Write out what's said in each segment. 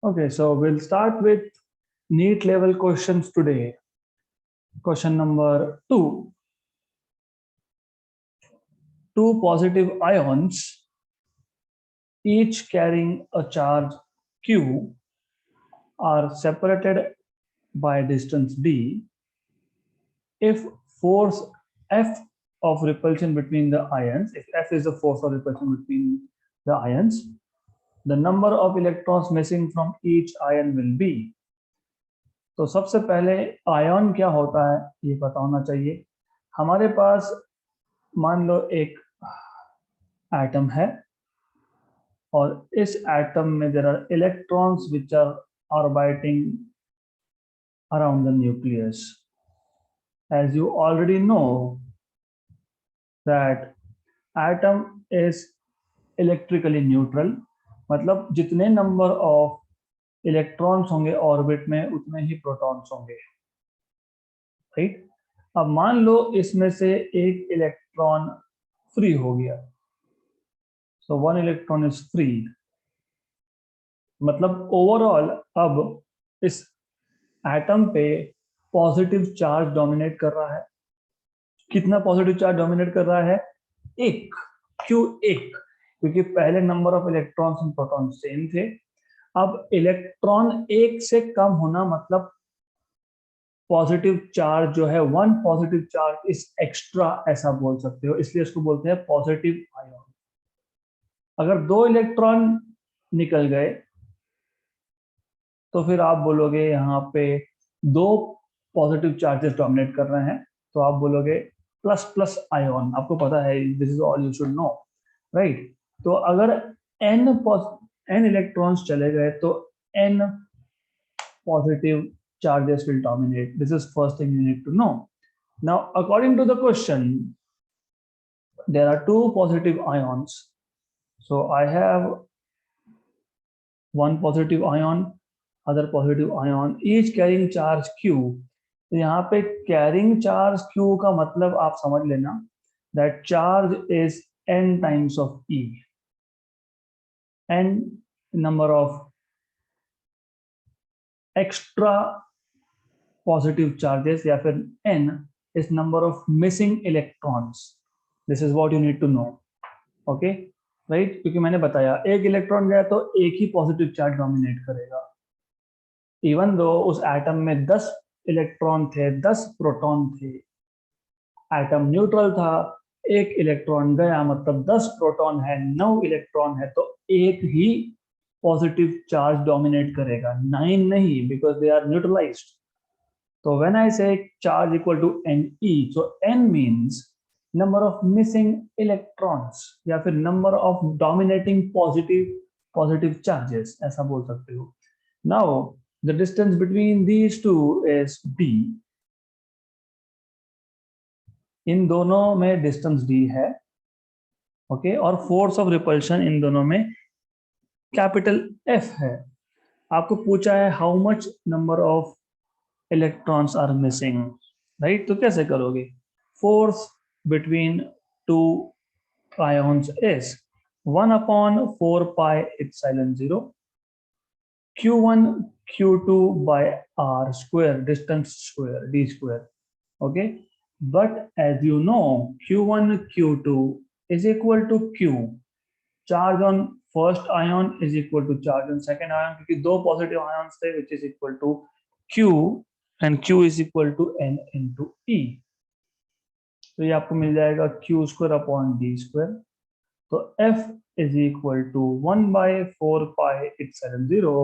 Okay, so we'll start with NEET level questions today. Question number 2. Two positive ions, each carrying a charge Q, are separated by distance d if force F of repulsion between the ions, if F is the force of repulsion between the ions, the number of electrons missing from each ion will be. तो सबसे पहले ion क्या होता है ये पता होना चाहिए. हमारे पास मान लो एक एटम है और इस एटम में there are electrons which are orbiting around the nucleus. As you already know that atom is electrically neutral, मतलब जितने नंबर ऑफ इलेक्ट्रॉन्स होंगे ऑर्बिट में उतने ही प्रोटॉन्स होंगे, राइट. अब मान लो इसमें से एक इलेक्ट्रॉन फ्री हो गया, so one electron is free. मतलब ओवरऑल अब इस एटम पे पॉजिटिव चार्ज डोमिनेट कर रहा है. कितना पॉजिटिव चार्ज डोमिनेट कर रहा है? एक. क्यों एक? क्योंकि पहले number of electrons and proton same थे. अब इलेक्ट्रॉन एक से कम होना मतलब पॉजिटिव चार्ज जो है, one positive charge is extra, ऐसा बोल सकते हो. इसलिए इसको बोलते हैं पॉजिटिव आयन. अगर दो इलेक्ट्रॉन निकल गए तो फिर आप बोलोगे यहाँ पे दो पॉजिटिव चार्जेस डोमिनेट कर रहे हैं, तो आप बोलोगे प्लस प्लस आयन. आपको पता है, this is all you should know, right. तो अगर n इलेक्ट्रॉन्स चले गए तो n positive charges will dominate. This is first thing you need to know. Now, according to the question, there are two positive ions. So I have one positive ion, other positive ion, each carrying charge Q. तो यहाँ पे carrying charge Q का मतलब आप समझ लेना that charge is n times of E. n number of extra positive charges या फिर n is number of missing electrons. This is what you need to know. Okay, right? क्योंकि मैंने बताया एक इलेक्ट्रॉन गया तो एक ही पॉजिटिव चार्ज डोमिनेट करेगा. इवन दो उस एटम में 10 इलेक्ट्रॉन थे, 10 प्रोटॉन थे, एटम न्यूट्रल था, एक इलेक्ट्रॉन गया मतलब 10 प्रोटॉन है, 9 इलेक्ट्रॉन है, तो एक ही पॉजिटिव चार्ज डोमिनेट करेगा, 9 नहीं, because they are neutralised. So when I say charge equal to Ne, so N means number of missing electrons या फिर number of dominating positive charges, ऐसा बोल सकते हो. Now the distance between these two is d. इन दोनों में distance d है, okay, और force of repulsion इन दोनों में capital F है. आपको पूछा है how much number of electrons are missing, right? तो कैसे करोगे? Force between two ions is 1 upon 4 pi epsilon 0 q1 q2 by r square, distance square, d square. Okay, but as you know, q1 q2 is equal to q, charge on first ion is equal to charge on second ion, क्योंकि दो positive ions थे, which is equal to q, and q is equal to n into e. तो ये आपको मिल जाएगा q square upon d square. तो f is equal to 1/4 pi epsilon 0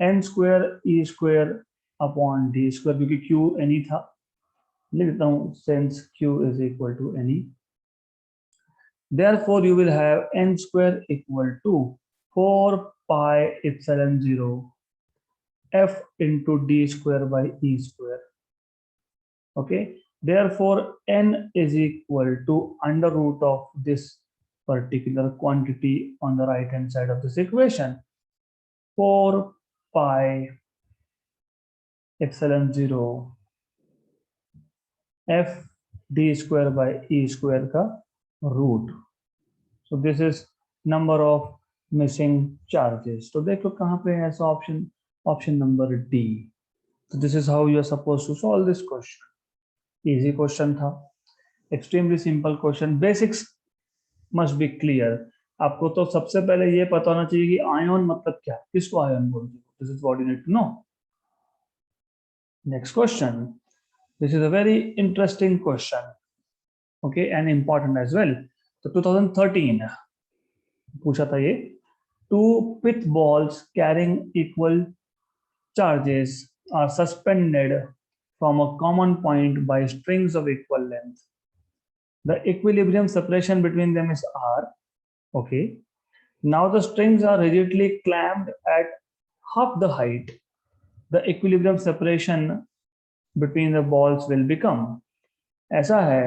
n square e square upon d square, क्योंकि q n था. लिख देता हूँ since q is equal to n. Therefore you will have n square equal to 4 pi epsilon 0 f into d square by e square. Okay, therefore n is equal to under root of this particular quantity on the right hand side of this equation, 4 pi epsilon 0 f d square by e square का root. So this is number of missing charges. तो देखो कहाँ पे है ऐसा option, option number D. तो this is how you are suppose to solve this question. Easy question था, extremely simple question, basics must be clear. आपको तो सबसे पहले ये पता होना चाहिए कि आयन मतलब क्या, किसको आयन बोलते हैं। This is what you need to know. Next question, this is a very interesting question, okay, and important as well. तो 2013 पूछा था ये। टू पिथ बॉल्स कैरिंग इक्वल charges are suspended from a common point by strings of equal length. The equilibrium separation between them is R. Okay. Now the strings are rigidly clamped at half the height. The equilibrium separation between the balls will become. ऐसा है,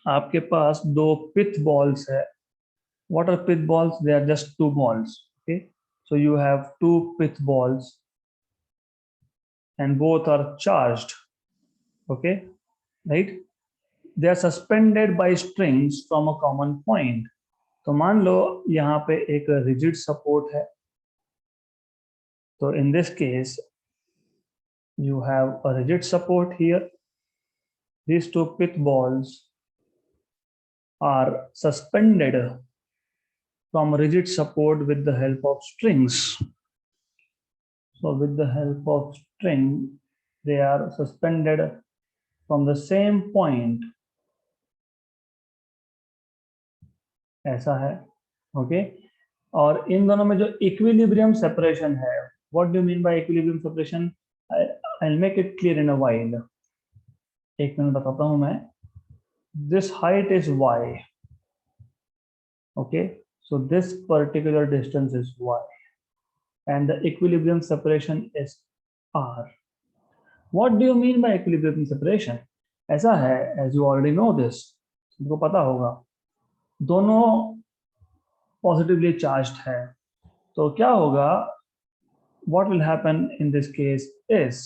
आपके पास दो पिथ balls है। What are pith balls? They are just two balls. Okay. So you have two pith balls and both are charged. Okay. Right. They are suspended by strings from a common point. तो मान लो यहाँ पे एक rigid support है। तो in this case you have a rigid support here. These two pith balls are suspended from rigid support with the help of strings. So with the help of string, they are suspended from the same point. ऐसा है, okay. और इन दोनों में जो equilibrium separation है, what do mean by equilibrium separation, I will make it clear in a while. एक minute बताता हूं मैं। This height is y, okay, so this particular distance is y and the equilibrium separation is r. What do you mean by equilibrium separation? ऐसा है, as you already know this, तुमको पता होगा, दोनों पॉजिटिवली चार्ज्ड है। तो क्या होगा, what will happen in this case is,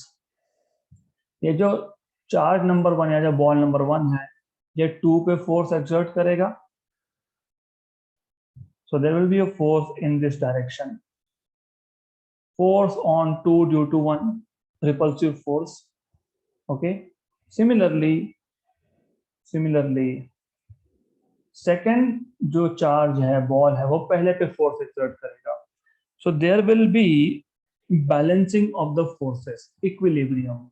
ये जो चार्ज नंबर वन या जो बॉल नंबर वन है, ये टू पे फोर्स एक्सर्ट करेगा। So there will be a force in this direction. Force on 2 due to 1, repulsive force. Okay. Similarly, second जो charge है बॉल है वो पहले पे फोर्स एक्सर्ट करेगा। So there will be balancing of the forces, equilibrium,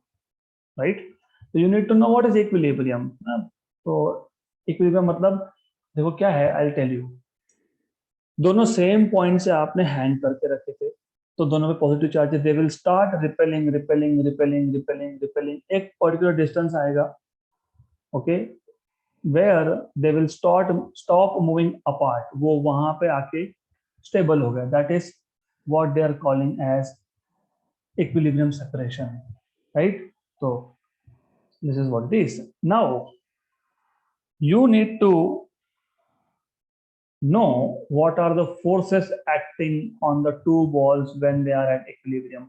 right? So you need to know what is equilibrium. तो equilibrium मतलब देखो क्या है, I'll tell you. दोनों सेम पॉइंट से आपने हैंग करके रखे थे, तो दोनों पे positive charges, they will start repelling repelling repelling repelling repelling, एक पर्टिकुलर डिस्टेंस आएगा, okay, where they will stop moving apart, वो वहां पे आके स्टेबल हो गया। That is what they are calling as equilibrium separation, right? तो this is what it is. Now you need to know what are the forces acting on the two balls when they are at equilibrium।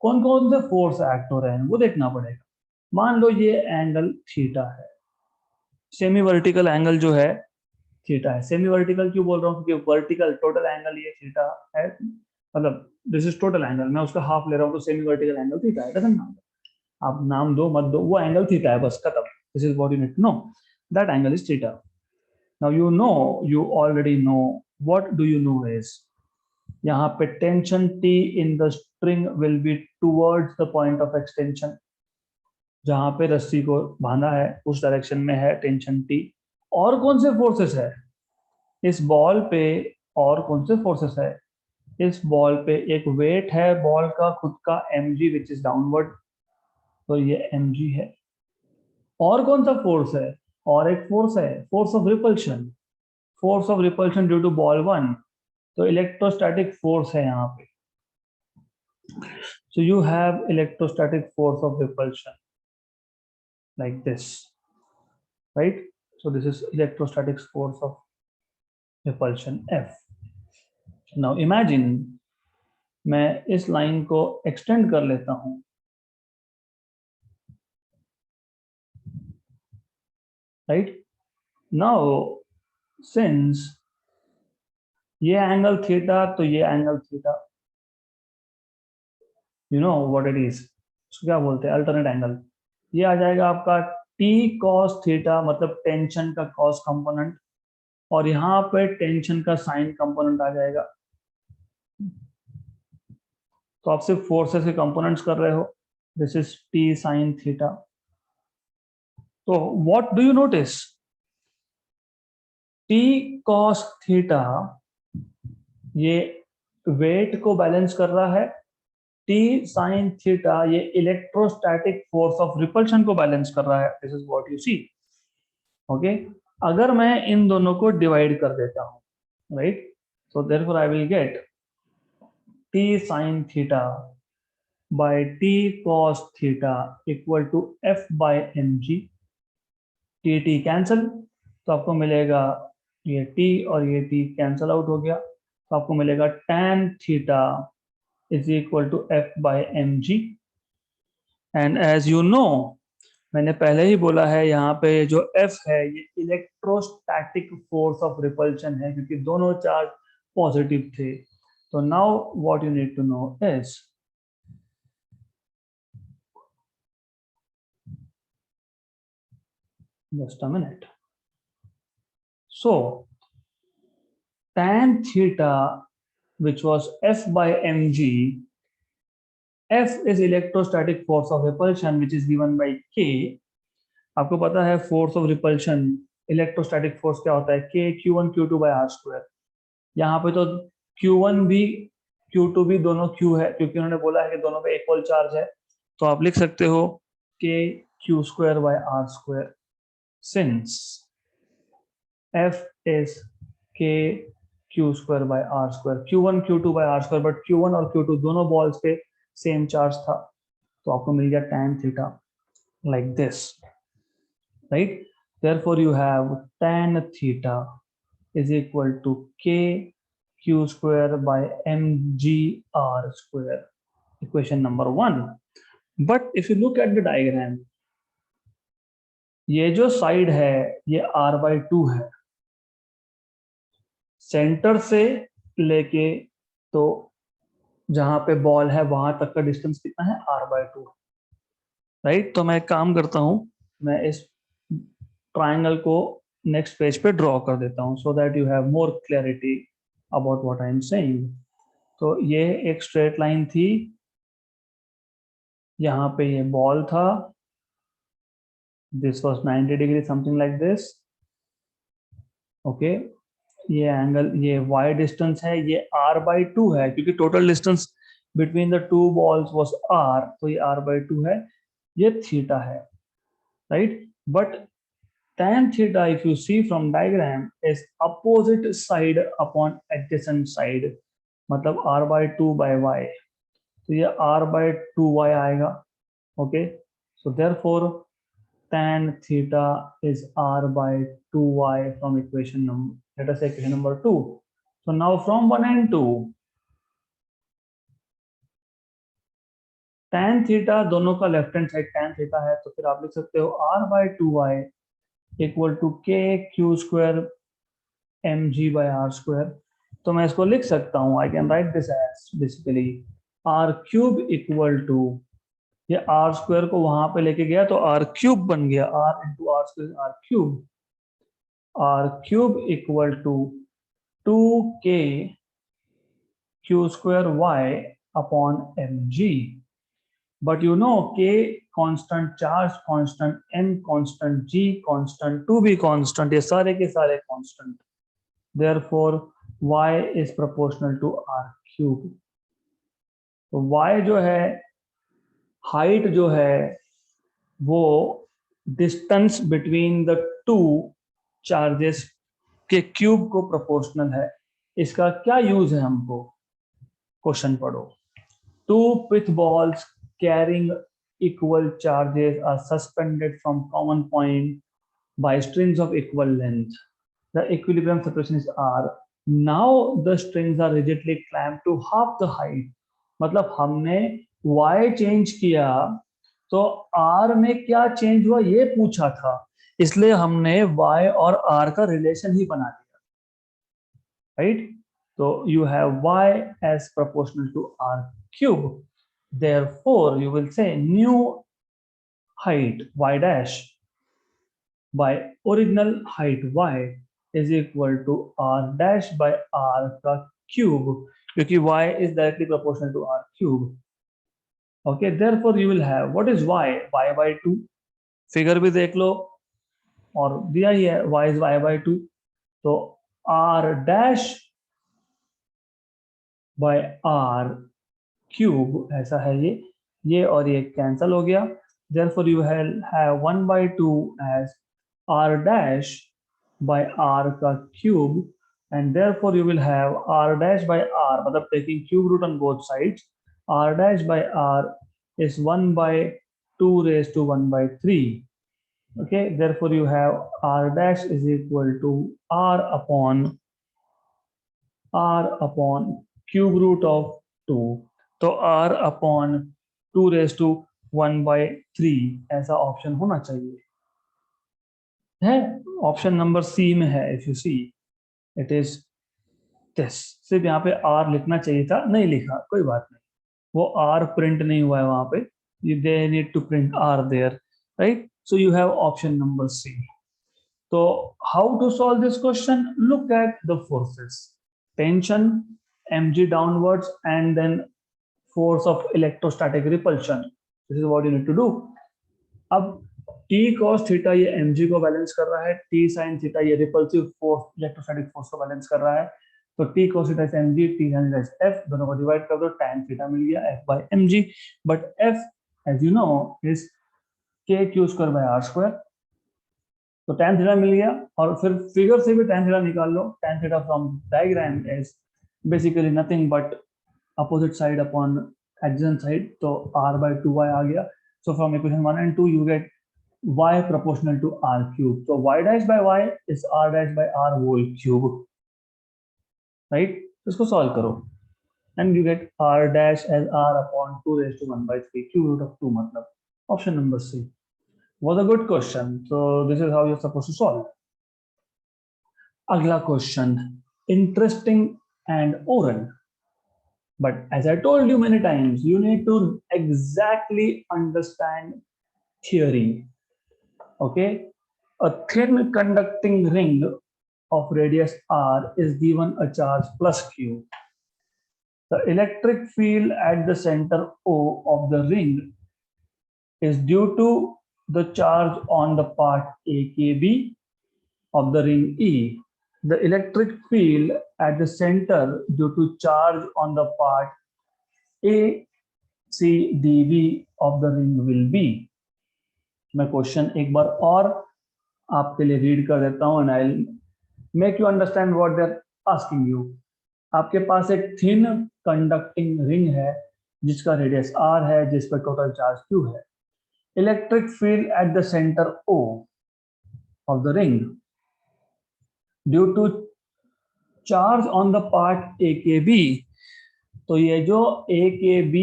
कौन कौन से force act हो रहे हैं वो देखना पड़ेगा। मान लो ये एंगल थीटा है, सेमी वर्टिकल एंगल जो है थीटा है। सेमी वर्टिकल क्यों बोल रहा हूँ, क्योंकि वर्टिकल टोटल एंगल ये थीटा है, मतलब दिस इज टोटल एंगल, मैं उसका हाफ ले रहा हूँ, तो सेमी वर्टिकल एंगल थीटा है। डजंट मैटर, आप नाम दो मत दो, वो एंगल थीटा है, बस खत्म। This is what you need to know, that angle is theta. Now you already know, what do you know is, यहाँ पे tension T in the string will be towards the point of extension, जहाँ पे रस्सी को बांधा है उस direction में है टेंशन T। और कौन से फोर्सेस है इस बॉल पे, और कौन से फोर्सेस है इस बॉल पे, एक वेट है बॉल का खुद का mg विच इज डाउनवर्ड, तो ये mg है। और कौन सा फोर्स है, और एक फोर्स है, force of repulsion, force of repulsion due to ball one, तो इलेक्ट्रोस्टैटिक फोर्स है यहाँ पे। So you have electrostatic force of repulsion like this, right? So this is electrostatic force of repulsion F. Now imagine मैं इस line को extend कर लेता हूं, right? Now since ये एंगल थीटा, तो ये angle theta, you know what it is, उसको क्या बोलते हैं, अल्टरनेट एंगल। ये आ जाएगा आपका टी कॉस थीटा, मतलब टेंशन का कॉस कंपोनेंट, और यहाँ पे टेंशन का साइन कंपोनेंट आ जाएगा। तो आप सिर्फ फोर्सेस के कंपोनेंट्स कर रहे हो। This is T sine theta. तो what do you notice, T cos theta ये वेट को बैलेंस कर रहा है, टी साइन थीटा ये इलेक्ट्रोस्टैटिक फोर्स ऑफ रिपल्शन को बैलेंस कर रहा है। This is what you see. Okay, अगर मैं इन दोनों को डिवाइड कर देता हूं, right, so therefore I will get T sine theta by T cos theta equal to F by M ji. T T cancel, तो आपको मिलेगा ये टी और ये टी कैंसल आउट हो गया, तो आपको मिलेगा tan theta is equal to F by M G. And as you know, मैंने पहले ही बोला है यहाँ पे जो F है ये इलेक्ट्रोस्टैटिक फोर्स ऑफ रिपल्शन है, क्योंकि दोनों चार्ज पॉजिटिव थे। तो now what you need to know is, just a minute, so tan theta which was F by mg, F is electrostatic force of repulsion which is given by K। आपको पता है force of repulsion, electrostatic force क्या होता है, K Q1 Q2 by R square. यहाँ पे तो Q1 भी Q2 भी दोनों Q है, क्योंकि उन्होंने बोला है कि दोनों पे इक्वल चार्ज है। तो आप लिख सकते हो K Q square by R square, since F is K Q square by R square, Q1 Q2 by R square, but Q1 और Q2 दोनों बॉल्स पे सेम चार्ज था, तो आपको मिल गया tan theta like this, right? Therefore you have tan theta is equal to K Q square by mg R square, equation number 1। But if you look at the diagram, ये जो side है ये R/2 है, centre से लेके तो जहां पे बॉल है वहां तक का डिस्टेंस कितना है, R/2, राइट। तो मैं एक काम करता हूं, मैं इस ट्राइंगल को नेक्स्ट पेज पे ड्रॉ कर देता हूं, so that you have more clarity about what I am saying. तो ये एक स्ट्रेट लाइन थी, यहाँ पे ये बॉल था, this was 90 degree something like this. Okay, ये एंगल, ये y डिस्टेंस है, ये R/2 है, क्योंकि total distance between the two balls was r, तो ये R/2 है, ये थीटा है, right. But tan theta if you see from diagram is opposite side upon adjacent side, मतलब R/2 by y, तो ये R/2y आएगा। Okay, so therefore tan theta is R/2y from equation number, let us say equation number 2। so now from 1 and 2, tan theta दोनों का left hand side tan theta है, तो फिर आप लिख सकते हो R/2y equal to K Q square mg by R square. तो मैं इसको लिख सकता हूँ, I can write this as basically R³ equal to, ये R स्क्वायर को वहां पे लेके गया तो R³ बन गया, R into R square R³ equal to 2K Q square y upon mg। But you know K constant, charge constant, m constant, g constant, 2 भी कांस्टेंट, ये सारे के सारे constant, therefore y is proportional to R³। तो y जो है, height जो है, वो distance between the two charges के क्यूब को प्रोपोर्शनल है। इसका क्या यूज है हमको, क्वेश्चन पढ़ो। Two pitch balls carrying equal charges are suspended from common point by strings of equal length. The equilibrium separation is R. Now the strings are rigidly clamped to half the height. मतलब हमने y change किया तो r में क्या change हुआ ये पूछा था, इसलिए हमने y और r का रिलेशन ही बना दिया, right. So you have y as proportional to r cube. Therefore, you will say new height y dash by original height y is equal to r dash by r का cube, क्योंकि y is directly proportional to r cube. Okay, therefore you will have what is y by 2. Figure भी देख लो और दिया ही है y is y by 2. तो r dash by r cube ऐसा है ये और ये कैंसल हो गया. Therefore you have 1 by 2 as r dash by r का cube, and therefore you will have r dash by r, मतलब taking cube root on both sides, r dash by r is 1 by 2 raised to 1 by 3. Okay, therefore you have r dash is equal to r upon cube root of 2. तो r upon 2 raised to 1 by 3 ऐसा option होना चाहिए है. Option number सी में है. If you see it is this. सिर्फ यहाँ पे r लिखना चाहिए था, नहीं लिखा, कोई बात नहीं, वो r प्रिंट नहीं हुआ है वहां पे. They need to print r there, right. So you have option number C. तो how to solve this question? Look at the forces. Tension mg downwards and then force of electrostatic repulsion. This is what you need to do. अब t cos theta ये mg को balance कर रहा है, t sin theta ये repulsive force electrostatic force को balance कर रहा है. तो t cos theta is mg, t sin theta is f, दोनों को डिवाइड कर दो, tan थीटा मिल गया f by mg. But f as you know is k q square by r square. तो tan थीटा मिल गया और फिर फिगर से भी tan थीटा निकाल लो. tan theta from diagram is basically nothing but opposite side upon adjacent side, तो r by 2y आ गया. So from equation 1 and 2 you get y proportional to r cube. So y dash by y is r dash by r whole cube, right? इसको solve करो and you get r dash as r upon 2 raised to 1 by 3 cube root of 2. मतलब option number C was a good question. So this is how you're supposed to solve. अगला question, interesting and oral. But as I told you many times, you need to exactly understand theory. Okay, a thin conducting ring of radius r is given a charge plus q. The electric field at the center O of the ring is due to the charge on the part AKB of the ring E. The electric field at the center due to charge on the part ACDB of the ring will be. मैं question एक बार और आपके लिए read कर देता हूं and I'll make you understand what they're asking you. आपके पास एक थिन कंडक्टिंग रिंग है जिसका रेडियस r है, जिस पर टोटल चार्ज q है. Electric field at the centre O of the ring due to charge on the part AKB. तो ये जो AKB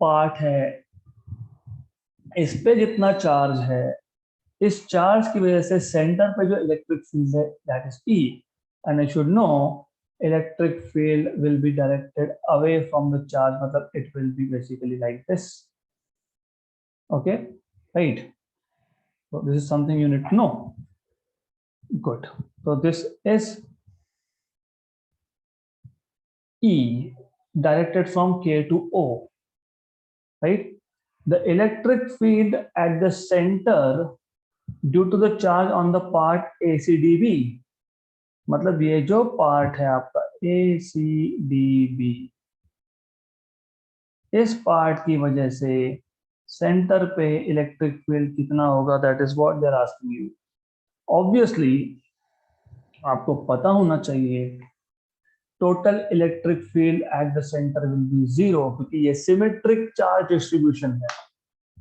पार्ट है इस पे जितना चार्ज है, इस चार्ज की वजह से सेंटर पे जो इलेक्ट्रिक फील्ड है that is E, and I should know electric field will be directed away from the charge, मतलब it will be basically like this. Okay, right. So this is something you need to know. Good. So this is E directed from K to O, right? The electric field at the center due to the charge on the part ACDB, मतलब ये जो part है आपका ACDB, इस part की वजह से center पे इलेक्ट्रिक फील्ड कितना होगा, that is what they are asking you. Obviously आपको पता होना चाहिए total electric field at the center will be 0, क्योंकि ये सिमेट्रिक चार्ज डिस्ट्रीब्यूशन है.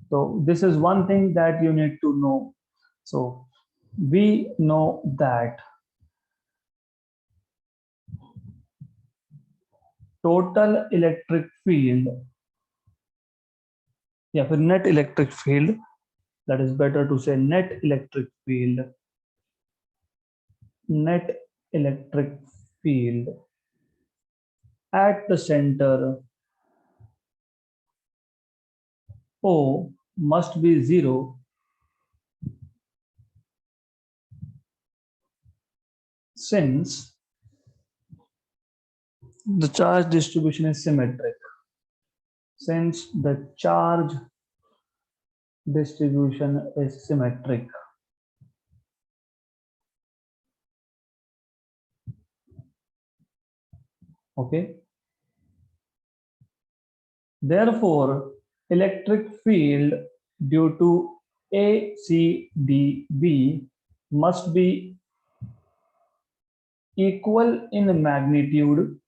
तो this is one thing that you need to know. So we know that total electric field या फिर net electric field, that is better to say net electric field at the center O must be 0 since the charge distribution is symmetric. Since the charge distribution is symmetric. Okay. Therefore, electric field due to ACDB must be equal in magnitude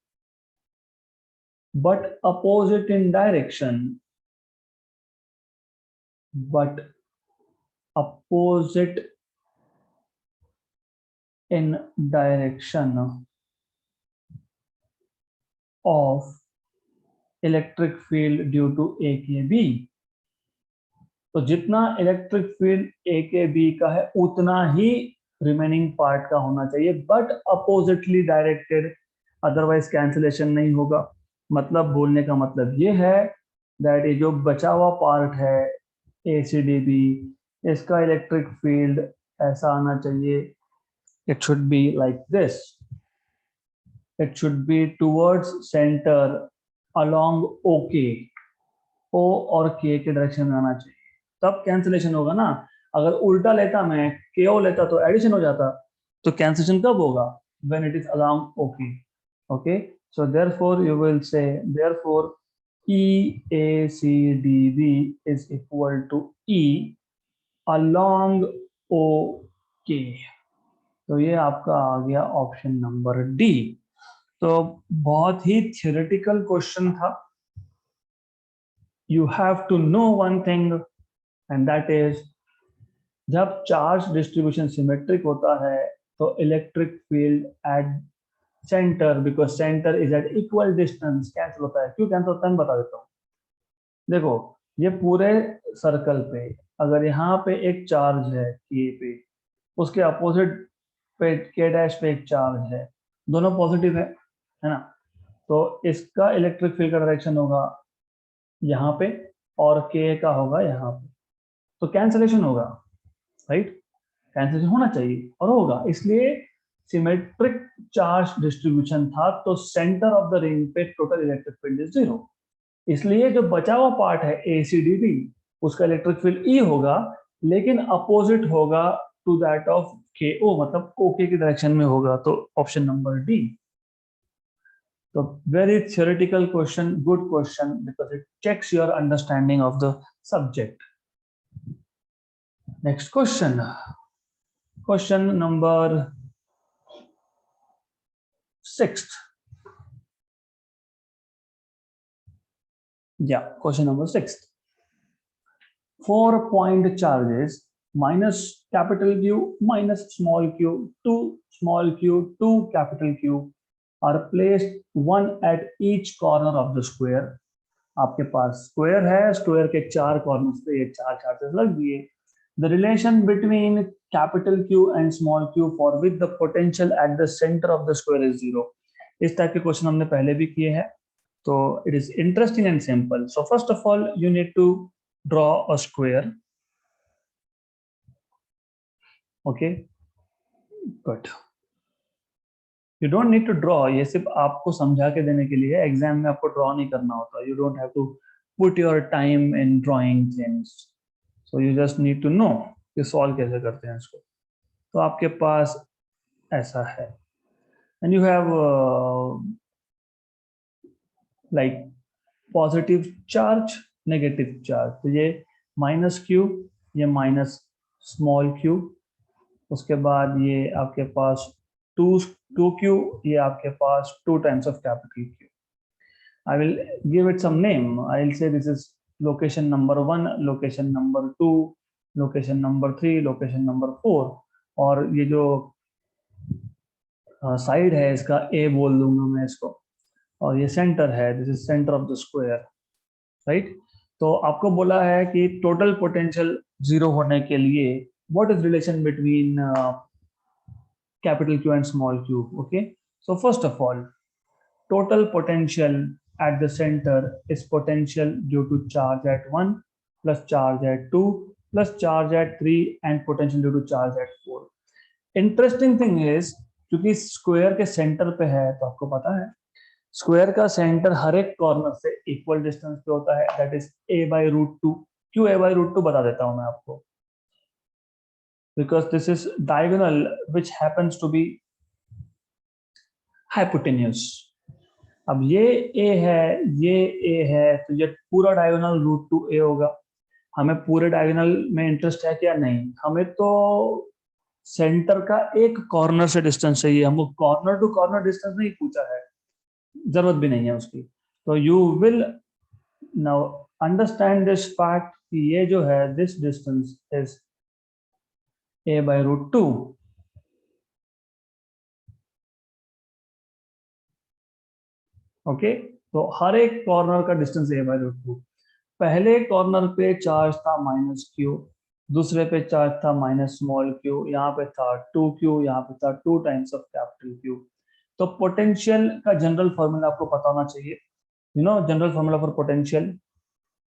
but opposite in direction. But opposite in direction of electric field due to AKB. तो जितना electric field ए के B का है उतना ही remaining part का होना चाहिए, but oppositely directed, otherwise cancellation नहीं होगा। मतलब बोलने का मतलब ये है दैट ये जो बचा हुआ पार्ट है ए सी डी बी, इसका इलेक्ट्रिक फील्ड ऐसा आना चाहिए, it should be like this, it should be towards center along okay, ओ और के के डायरेक्शन में आना चाहिए, तब कैंसिलेशन होगा ना। अगर उल्टा लेता मैं केओ लेता तो एडिशन हो जाता, तो कैंसिलेशन कब होगा? When it is along okay. Okay, so therefore you will say therefore EACDB is equal to E along OK। तो ये आपका आ गया ऑप्शन नंबर डी। तो बहुत ही थियोरेटिकल क्वेश्चन था। You have to know one thing, and that is जब charge distribution symmetric होता है तो electric field at centre, because centre is at equal distance, cancel होता है। क्यों कैंसिल होता है मैं बता देता हूँ। देखो ये पूरे सर्कल पे अगर यहाँ पे एक चार्ज है के पे, उसके अपोजिट पे के डैश पे एक चार्ज है, दोनों पॉजिटिव है ना, तो इसका इलेक्ट्रिक फील्ड का डायरेक्शन होगा यहाँ पे और के का होगा यहाँ पे, तो कैंसिलेशन होगा, राइट? कैंसिलेशन होना चाहिए और होगा, इसलिए सिमेट्रिक चार्ज डिस्ट्रीब्यूशन था तो सेंटर ऑफ द रिंग पे टोटल इलेक्ट्रिक फील्ड इज 0। इसलिए जो बचा हुआ पार्ट है ACDB उसका इलेक्ट्रिक फील्ड E होगा, लेकिन अपोजिट होगा टू दैट ऑफ KO, मतलब ओके की डायरेक्शन में होगा, तो ऑप्शन नंबर डी। तो very theoretical question, good question, because it checks your understanding of the subject. Next question, question number 6. Yeah, question number 6. 4-point charges minus capital Q minus small q, 2 small q, 2 capital Q are placed one at each corner of the square. आपके पास square है, square के 4 corners पे ये 4 charges लग दिए। The relation between capital Q and small q for which the potential at the center of the square is 0. इस type के question हमने पहले भी किए हैं, तो it is interesting and simple. So first of all you need to draw a square. Okay, good. You don't need to draw, ये सिर्फ आपको समझा के देने के लिए, एग्जाम में आपको ड्रॉ नहीं करना होता। You don't have to put your time in drawing things. So you just need to know कि सॉल्व कैसे करते हैं इसको। तो आपके पास ऐसा है, and you have like positive charge, negative charge, तो ये माइनस क्यू, ये माइनस स्मॉल क्यू, उसके बाद ये आपके पास 2q, ये आपके पास 2 times of capital Q. I will give it some name. I will say this is location number 1, location number 2, location number 3, location number 4, और ये जो साइड है इसका A बोल दूंगा मैं इसको, और ये सेंटर है, this is centre of the square, right? तो आपको बोला है कि टोटल पोटेंशियल 0 होने के लिए what is relation between capital Q and small q. Okay, so first of all total potential at the center is potential due to charge at 1 plus charge at 2 plus charge at 3 and potential due to charge at 4. Interesting thing is क्योंकि square के centre पे है तो आपको पता है square का centre हर एक कॉर्नर से इक्वल डिस्टेंस पे होता है, दैट इज a/√2. क्यों a/√2 बता देता हूं मैं आपको, because this is diagonal which happens to be hypotenuse. अब ये a है, ये a है, तो ये पूरा डायगोनल √2a होगा. हमें पूरे डायगोनल में इंटरेस्ट है क्या? नहीं, हमें तो सेंटर का एक कॉर्नर से डिस्टेंस चाहिए. हमको कॉर्नर टू कॉर्नर डिस्टेंस नहीं पूछा है, जरूरत भी नहीं है उसकी. तो you will now understand this fact कि ये जो है this distance is a/√2. Okay, तो हर एक कॉर्नर का डिस्टेंस a/√2. पहले कॉर्नर पे चार्ज था -q, दूसरे पे चार्ज था -q, यहाँ पे था 2q, यहाँ पे था 2 टाइम्स ऑफ Q. तो पोटेंशियल का जनरल फॉर्मूला आपको पता होना चाहिए. You know general formula for potential,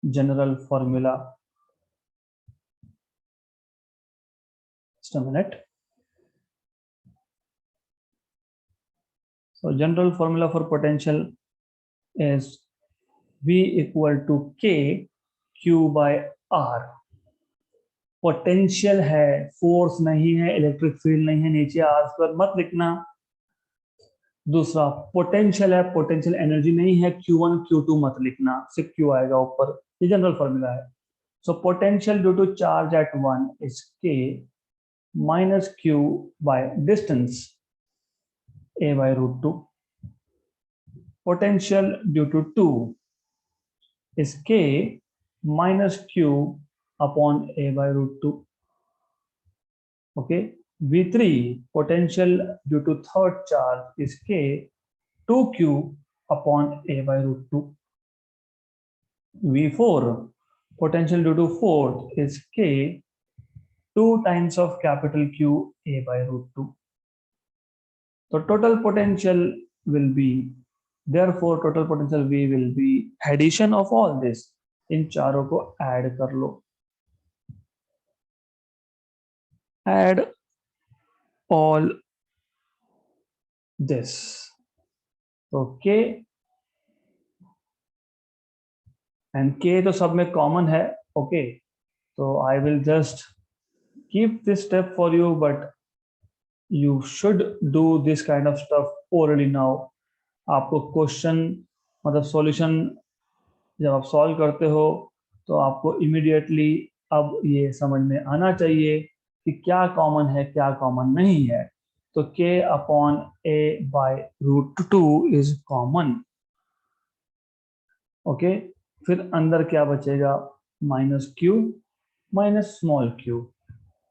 general formula, just a minute. So general formula for potential is V equal to K Q by R. Potential है, force नहीं है, electric field नहीं है, नीचे आर स्क्वायर मत लिखना. दूसरा पोटेंशियल है, पोटेंशियल एनर्जी नहीं है, Q1 Q2 मत लिखना, सिर्फ Q आएगा ऊपर. ये जनरल फॉर्मूला है. So potential due to charge at 1 is K minus Q by distance a/√2. Potential due to 2 is K minus Q upon a/√2. Okay. V3 potential due to third charge is K 2Q upon a/√2. V4 potential due to fourth is K 2 times of capital Q a/√2. So total potential will be, therefore total potential V will be addition of all this. इन चारों को add कर लो. Add all this. Okay. And K तो सब में common है. Okay. So I will just keep this step for you, but you should do this kind of stuff orally now. आपको question मतलब solution जब आप सॉल्व करते हो तो आपको इमीडिएटली अब ये समझ में आना चाहिए कि क्या कॉमन है, क्या कॉमन नहीं है. तो K upon a/√2 is common. Okay, फिर अंदर क्या बचेगा? -q minus small q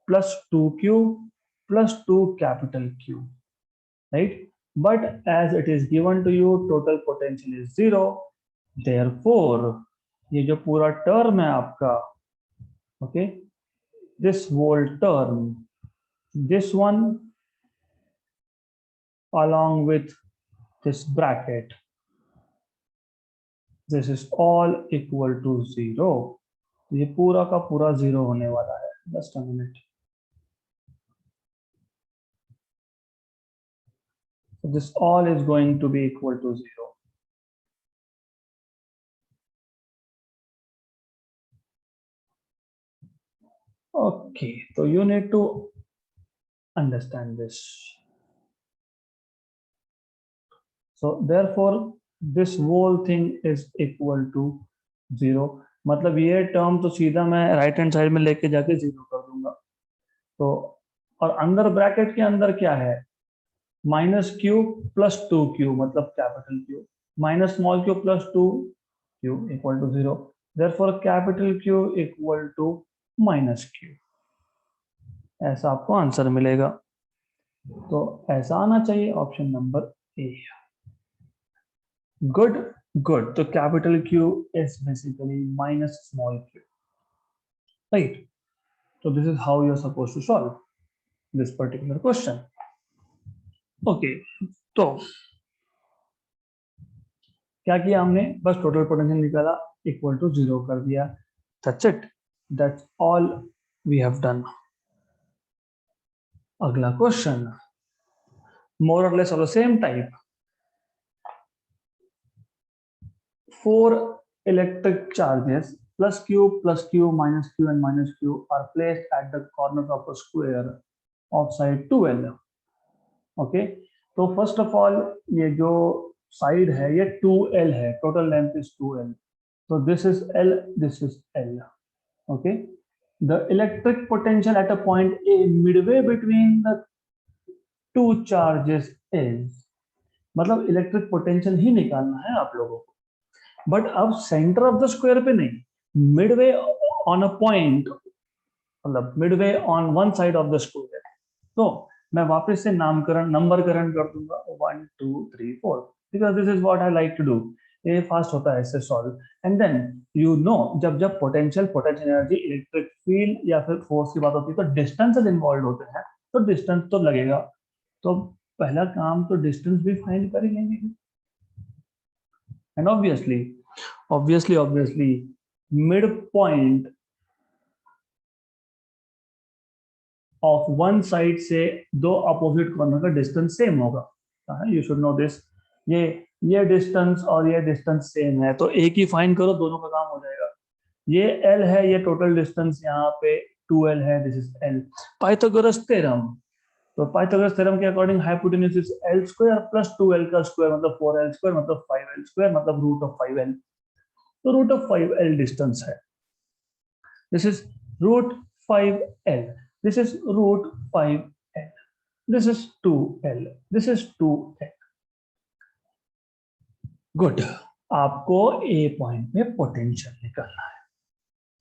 plus 2q plus 2 capital Q, right. But as it is given to you total potential is 0. Therefore ये जो पूरा टर्म है आपका, okay, this whole term, this one along with this bracket, this is all equal to 0. ये पूरा का पूरा 0 होने वाला है. Just a minute. So this all is going to be equal to 0. Okay, so you need to understand this. So therefore this whole thing is equal to 0. मतलब ये term तो सीधा मैं राइट हैंड साइड में लेके जाके 0 कर दूंगा. तो और अंदर ब्रैकेट के अंदर क्या है? -q प्लस 2q मतलब capital Q minus small q plus 2q equal to 0. Therefore capital Q equal to -q. ऐसा आपको आंसर मिलेगा. तो ऐसा आना चाहिए option number A. Good good. तो capital Q is basically minus small q, right? So this is how you're supposed to solve this particular question. Okay, so क्या किया हमने, बस टोटल पोटेंशियल निकाला, इक्वल टू 0 कर दिया। That's it, that's all we have done. अगला question, more और less of the same type. 4 electric charges plus q minus q and minus q are placed at the corners of a square of side 2l. Okay, तो first of all ये जो side है ये 2l है, total length is 2l, so this is L, this is L. Okay, the electric potential at a point A midway between the two charges is, मतलब electric potential ही निकालना है आप लोगों को, बट अब सेंटर ऑफ द स्क्वायर पे नहीं, Midway on a point, मतलब Midway on one side of the square. तो मैं वापस से नामकरण नंबरकरण कर दूंगा 1 2 3 4, because this is what I like to do, ये फास्ट होता है इससे solve. And then you know, जब जब potential potential energy electric field या फिर फोर्स की बात होती है तो डिस्टेंसेस इन्वॉल्व होते हैं, तो डिस्टेंस तो लगेगा, तो पहला काम तो डिस्टेंस भी फाइंड कर ही लेंगे। And obviously mid point of one side से दो अपोजिट कॉर्नर का डिस्टेंस सेम होगा, यू शुड नो दिस। ये डिस्टेंस और ये डिस्टेंस सेम है, तो एक ही फाइंड करो, दोनों का काम हो जाएगा। ये L है, ये टोटल डिस्टेंस यहाँ पे 2L है, this is L। Pythagoras theorem, तो पाइथागोरस थ्योरम के according hypotenuse is L square plus 2L का स्क्वायर मतलब 4L स्क्वायर मतलब 5L स्क्वायर मतलब रूट ऑफ 5L, तो रूट ऑफ 5L डिस्टेंस है, this is root 5L, this is root 5L, this is 2L, this is 2L। Good, आपको A point में potential निकालना है,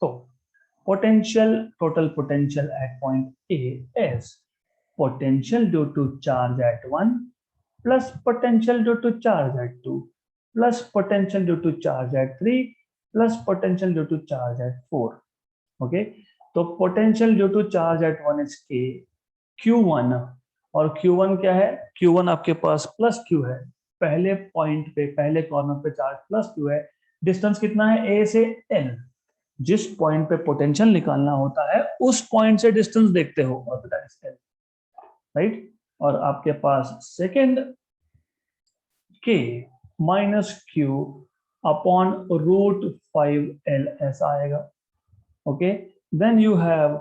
तो potential, total potential at point A is potential due to charge at 1 plus potential due to charge at 2 plus potential due to charge at 3 plus potential due to charge at 4। Okay, तो potential due to charge at 1 is K Q1, और Q1 क्या है, Q1 आपके पास plus Q है, पहले point पे पहले corner पे चार्ज प्लस Q है, डिस्टेंस कितना है A से L, जिस पॉइंट पे पोटेंशियल निकालना होता है उस पॉइंट से डिस्टेंस देखते हो, और दैट इज L, राइट। और आपके पास second K minus Q upon root 5L ऐसा आएगा। Okay, then you have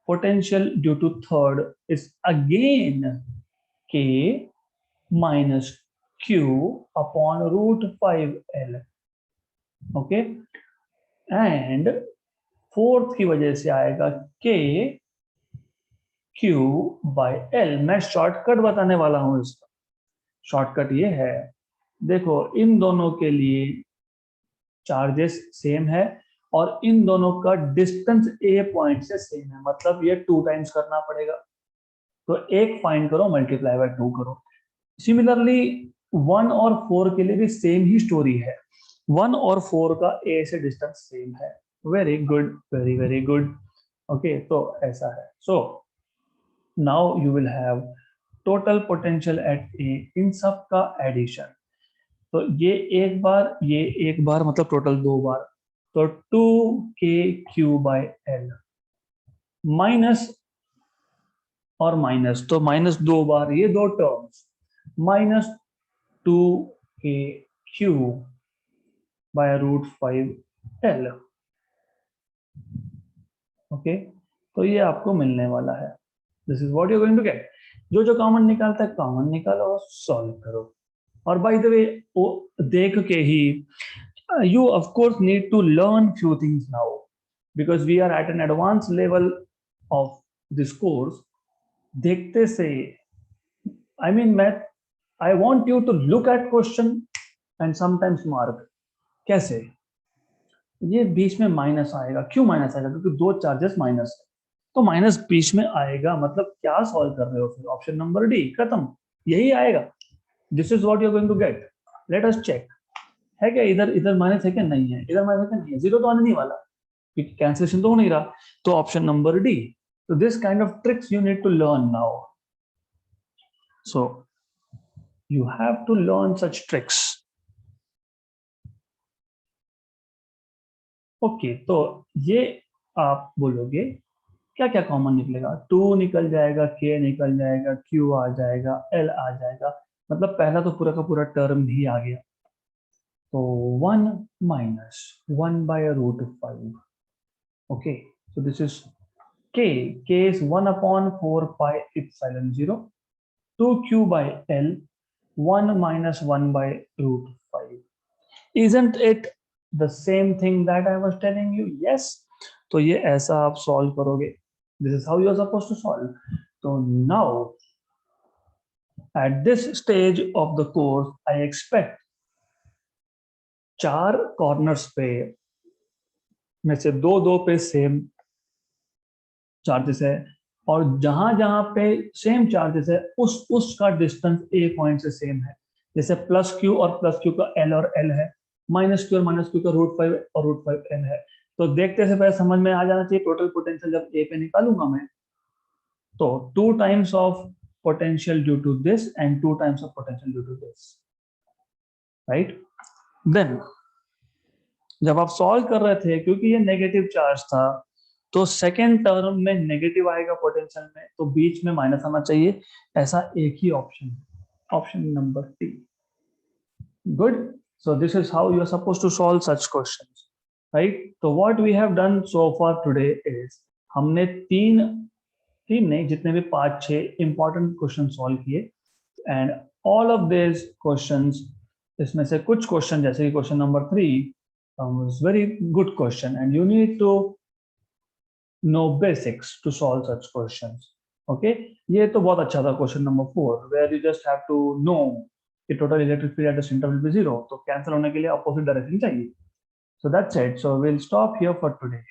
potential due to third is again K minus Q upon root 5L. Okay, and fourth की वजह से आएगा K Q by L। मैं शॉर्टकट बताने वाला हूं इसका, शॉर्टकट ये है, देखो इन दोनों के लिए चार्जेस सेम है और इन दोनों का डिस्टेंस ए पॉइंट से सेम है, मतलब ये 2 टाइम्स करना पड़ेगा, तो एक फाइंड करो मल्टीप्लाई बाय 2 करो। सिमिलरली 1 और 4 के लिए भी सेम ही स्टोरी है, 1 और 4 का ए से डिस्टेंस सेम है। Very good, very very good. Okay, तो ऐसा है। So now you will have total potential at A, इन सब का एडिशन, तो ये एक बार मतलब टोटल 2 बार, तो 2KQ बाय L माइनस और माइनस, तो माइनस 2 बार ये दो terms, minus 2KQ by root 5L। Okay, तो ये आपको मिलने वाला है, this is what you are going to get. जो जो कॉमन निकालता है कॉमन निकालो और सॉल्व करो। और बाय द वे देख के ही you of course need to learn few things now because we are at an advanced level of this course। देखते से I mean I want you to look at question and sometimes mark। कैसे, ये बीच में minus आएगा, क्यों minus आएगा, क्योंकि दो चार्जेस माइनस है, तो माइनस बीच में आएगा, मतलब क्या सॉल्व कर रहे हो फिर, ऑप्शन नंबर डी, खत्म, यही आएगा। This is what you are going to get. Let us check, है क्या इधर, इधर माइनस है क्या, नहीं है, इधर माइनस है क्या, नहीं है, जीरो तो आने नहीं वाला क्योंकि कैंसिलेशन तो हो नहीं रहा, तो ऑप्शन नंबर डी। तो this kind of tricks you need to learn now, so you have to learn such tricks। Okay, तो ये आप बोलोगे क्या क्या कॉमन निकलेगा? 2 निकल जाएगा, k निकल जाएगा, q आ जाएगा, l आ जाएगा, मतलब पहला तो पूरा का पूरा टर्म ही आ गया। तो 1 minus 1 by root 5. Okay, so this is k. K is 1 upon 4 pi epsilon 0. 2q by l, 1 minus 1 by root 5. Isn't it the same thing that I was telling you? Yes. तो ये ऐसा आप solve करोगे. This is how you are supposed to solve. So now at this stage of the course, I expect 4 corners पे में से दो पे सेम चार्जेस है, और जहां जहां पे सेम चार्जेस है उसका डिस्टेंस ए पॉइंट से सेम है। जैसे प्लस क्यू और प्लस क्यू का एल और एल है, माइनस क्यू और माइनस क्यू का √5 और √5 एल है। तो देखते से पहले समझ में आ जाना चाहिए टोटल पोटेंशियल जब ए पे निकालूंगा मैं, तो 2 times of potential due to this and 2 times of potential due to this, right. Then जब आप सॉल्व कर रहे थे, क्योंकि ये नेगेटिव चार्ज था, तो सेकेंड टर्म में नेगेटिव आएगा पोटेंशियल में, तो बीच में माइनस आना चाहिए। ऐसा एक ही ऑप्शन है, option number T. Good. So this is how you are suppose to solve such questions, right. तो what we have done so far today is, हमने तीन नहीं, जितने भी 5-6 इंपॉर्टेंट क्वेश्चन सॉल्व किए, and all of this questions, इसमें से कुछ क्वेश्चन जैसे कि question number 3 was very good question, and you need to know basics to solve such questions. Okay, ये तो बहुत अच्छा था question number 4, where you just have to know कि total electric field at the center will be 0, तो cancel होने के लिए अपोजिट डायरेक्शन चाहिए। So that's it. So we'll stop here for today.